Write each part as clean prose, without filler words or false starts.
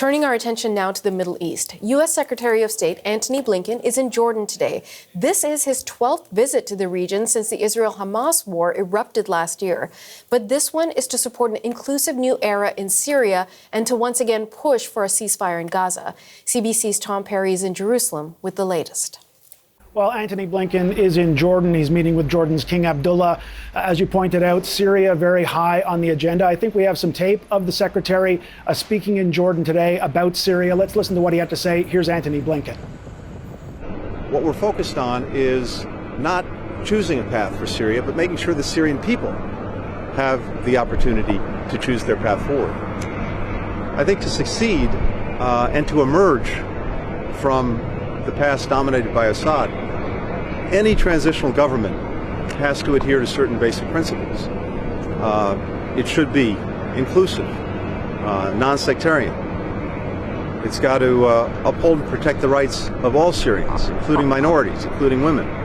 Turning our attention now to the Middle East, U.S. Secretary of State Antony Blinken is in Jordan today. This is his 12th visit to the region since the Israel-Hamas war erupted last year. But this one is to support an inclusive new era in Syria and to once again push for a ceasefire in Gaza. CBC's Tom Perry is in Jerusalem with the latest. Well, Antony Blinken is in Jordan. He's meeting with Jordan's King Abdullah. As you pointed out, Syria very high on the agenda. I think we have some tape of the secretary speaking in Jordan today about Syria. Let's listen to what he had to say. Here's Antony Blinken. What we're focused on is not choosing a path for Syria, but making sure the Syrian people have the opportunity to choose their path forward. I think to succeed and to emerge from the past dominated by Assad, any transitional government has to adhere to certain basic principles. It should be inclusive, non-sectarian. It's got to uphold and protect the rights of all Syrians, including minorities, including women.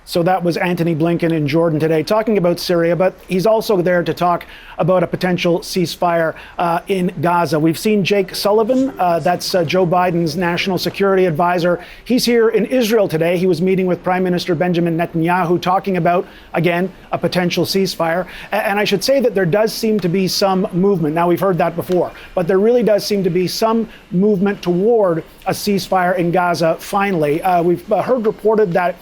So that was Antony Blinken in Jordan today talking about Syria, but he's also there to talk about a potential ceasefire in Gaza. We've seen Jake Sullivan, that's Joe Biden's national security advisor. He's here in Israel today. He was meeting with Prime Minister Benjamin Netanyahu talking about, again, a potential ceasefire. And I should say that there does seem to be some movement. Now, we've heard that before, but there really does seem to be some movement toward a ceasefire in Gaza finally. We've heard reported that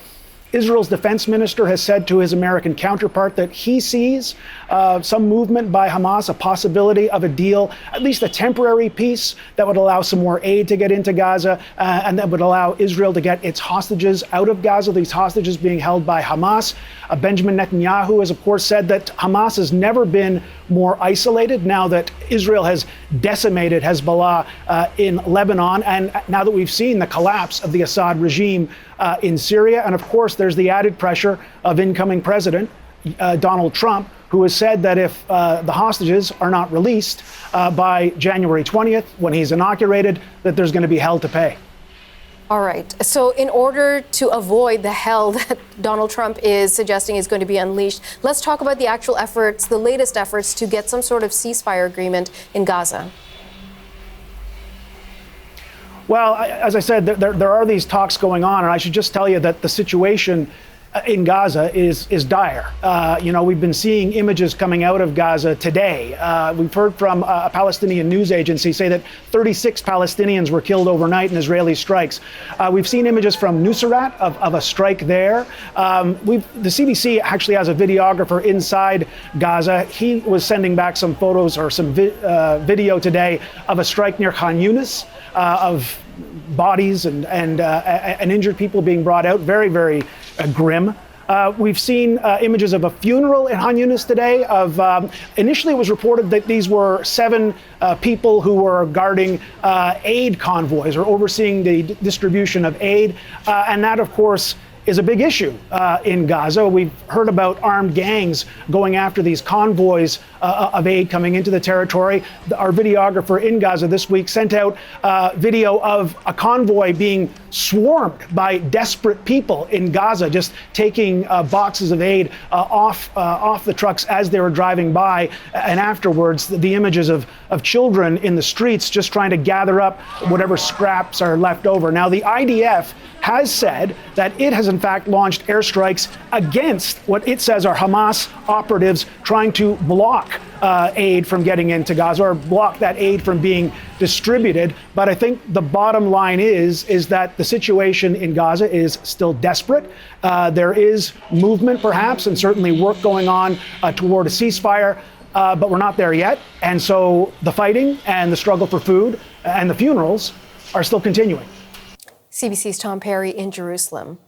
Israel's defense minister has said to his American counterpart that he sees some movement by Hamas, a possibility of a deal, at least a temporary peace that would allow some more aid to get into Gaza and that would allow Israel to get its hostages out of Gaza, these hostages being held by Hamas. Benjamin Netanyahu has, of course, said that Hamas has never been more isolated now that Israel has decimated Hezbollah in Lebanon, and now that we've seen the collapse of the Assad regime in Syria. And of course, there's the added pressure of incoming President Donald Trump, who has said that if the hostages are not released by January 20th, when he's inaugurated, that there's going to be hell to pay. All right. So in order to avoid the hell that Donald Trump is suggesting is going to be unleashed, let's talk about the actual efforts, the latest efforts to get some sort of ceasefire agreement in Gaza. Well, as I said, there are these talks going on, and I should just tell you that the situation in Gaza is dire. We've been seeing images coming out of Gaza today. We've heard from a Palestinian news agency say that 36 Palestinians were killed overnight in Israeli strikes. We've seen images from Nuseirat of a strike there. The CBC actually has a videographer inside Gaza. He was sending back some photos or some video today of a strike near Khan Yunis, of bodies and injured people being brought out. Very, very grim. We've seen images of a funeral in Khan Yunis today. Initially, it was reported that these were 7 people who were guarding aid convoys or overseeing the distribution of aid. And that, of course, is a big issue in Gaza. We've heard about armed gangs going after these convoys of aid coming into the territory. Our videographer in Gaza this week sent out video of a convoy being swarmed by desperate people in Gaza, just taking boxes of aid off the trucks as they were driving by. And afterwards, the images of children in the streets just trying to gather up whatever scraps are left over. Now, the IDF has said that it has in fact launched airstrikes against what it says are Hamas operatives trying to block aid from getting into Gaza or block that aid from being distributed. But I think the bottom line is that the situation in Gaza is still desperate. There is movement perhaps and certainly work going on toward a ceasefire, but we're not there yet. And so the fighting and the struggle for food and the funerals are still continuing. CBC's Tom Perry in Jerusalem.